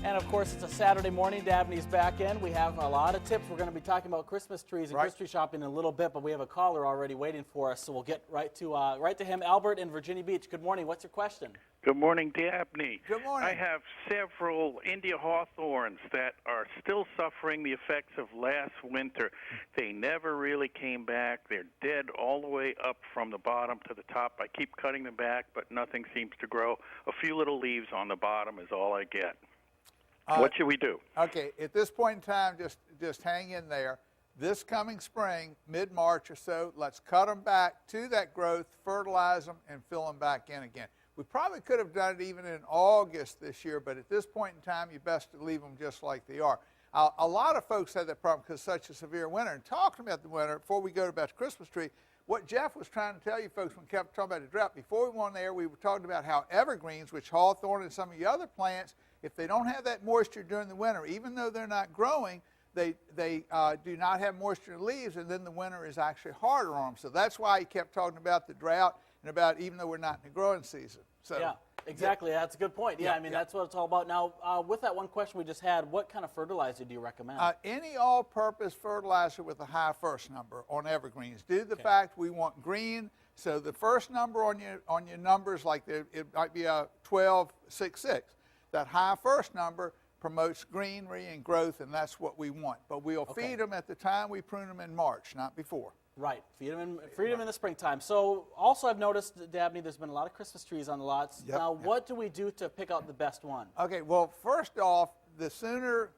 And of course, it's a Saturday morning. Dabney's back in. We have a lot of tips. We're going to be talking about Christmas trees and Christmas tree shopping in a little bit, but we have a caller already waiting for us, so we'll get right to him. Albert in Virginia Beach. Good morning. What's your question? Good morning, Dabney. Good morning. I have several India hawthorns that are still suffering the effects of last winter. They never really came back. They're dead all the way up from the bottom to the top. I keep cutting them back, but nothing seems to grow. A few little leaves on the bottom is all I get. What should we do? Okay, at this point in time, just hang in there. This coming spring, mid-March or so, let's cut them back to that growth, fertilize them, and fill them back in again. We probably could have done it even in August this year, but at this point in time, you best to leave them just like they are. A lot of folks had that problem because such a severe winter. And talking about the winter, before we go about the Christmas tree, what Jeff was trying to tell you folks when we kept talking about the drought, before we went on there, we were talking about how evergreens, which hawthorn and some of the other plants, if they don't have that moisture during the winter, even though they're not growing, they do not have moisture in the leaves, and then the winter is actually harder on them. So that's why he kept talking about the drought and about even though we're not in the growing season. So, yeah, exactly. That's a good point. Yeah, I mean, that's what it's all about. Now, with that one question we just had, what kind of fertilizer do you recommend? Any all-purpose fertilizer with a high first number on evergreens. Due to the fact we want green, so the first number on your numbers, like it might be a 12-6-6. That high first number promotes greenery and growth, and that's what we want. But we'll feed them at the time we prune them in March, not before. Right, feed them in the springtime. So also I've noticed, Dabney, there's been a lot of Christmas trees on the lots. Now, what do we do to pick out the best one? Okay, well, first off, the sooner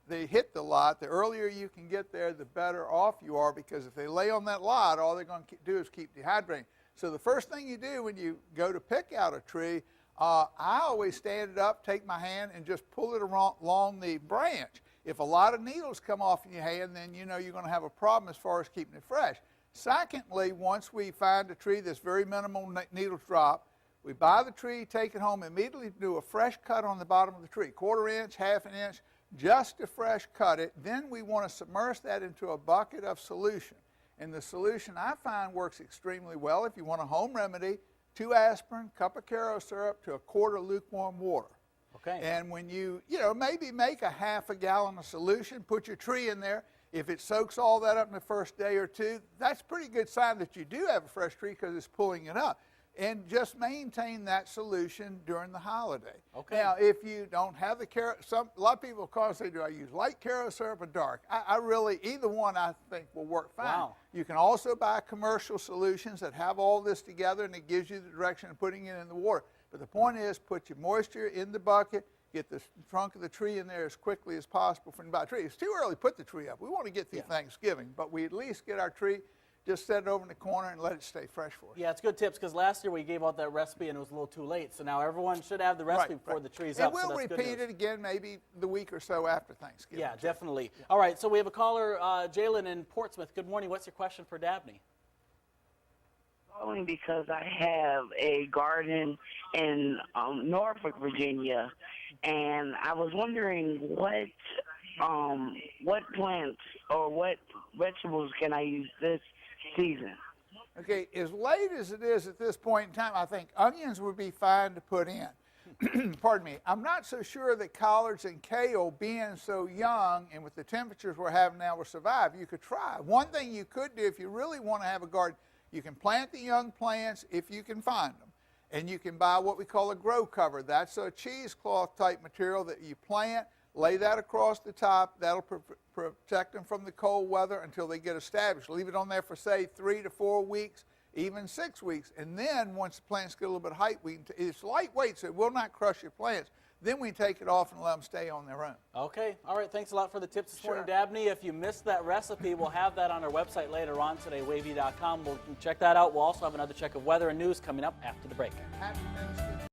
they hit the lot, the earlier you can get there, the better off you are, because if they lay on that lot, all they're going to do is keep dehydrating. So the first thing you do when you go to pick out a tree, I always stand it up, take my hand, and just pull it along the branch. If a lot of needles come off in your hand, then you know you're going to have a problem as far as keeping it fresh. Secondly, once we find a tree that's very minimal needles drop, we buy the tree, take it home, immediately do a fresh cut on the bottom of the tree, 1/4 inch, 1/2 inch, just to fresh cut it. Then we want to submerge that into a bucket of solution. And the solution I find works extremely well. If you want a home remedy, 2 aspirin, cup of Caro syrup to a 1/4 lukewarm water. Okay. And when you maybe make a 1/2 gallon of solution, put your tree in there. If it soaks all that up in the first day or two, that's a pretty good sign that you do have a fresh tree because it's pulling it up. And just maintain that solution during the holiday. Okay. Now, if you don't have the Caro, a lot of people call and say, do I use light Caro syrup or dark? I really, either one I think will work fine. Wow. You can also buy commercial solutions that have all this together, and it gives you the direction of putting it in the water. But the point is, put your moisture in the bucket, get the trunk of the tree in there as quickly as possible from the tree. It's too early to put the tree up. We want to get through Thanksgiving, but we at least get our tree, just set it over in the corner and let it stay fresh for us. Yeah, it's good tips, because last year we gave out that recipe and it was a little too late. So now everyone should have the recipe before the tree's up. And we'll repeat it again maybe the week or so after Thanksgiving. Yeah, definitely. Yeah. All right, so we have a caller, Jalen in Portsmouth. Good morning. What's your question for Dabney? Calling because I have a garden in Norfolk, Virginia, and I was wondering what plants or what vegetables can I use this season? Okay, as late as it is at this point in time, I think onions would be fine to put in. Pardon me. I'm not so sure that collards and kale, being so young and with the temperatures we're having now, will survive. You could try. One thing you could do if you really want to have a garden, you can plant the young plants if you can find them. And you can buy what we call a grow cover. That's a cheesecloth type material that you plant, lay that across the top. That'll protect them from the cold weather until they get established. Leave it on there for, say, 3 to 4 weeks, even 6 weeks. And then once the plants get a little bit of height, it's lightweight, so it will not crush your plants. Then we take it off and let them stay on their own. Okay. All right. Thanks a lot for the tips this morning, Dabney. If you missed that recipe, we'll have that on our website later on today, wavy.com. We'll check that out. We'll also have another check of weather and news coming up after the break. Happy Thanksgiving.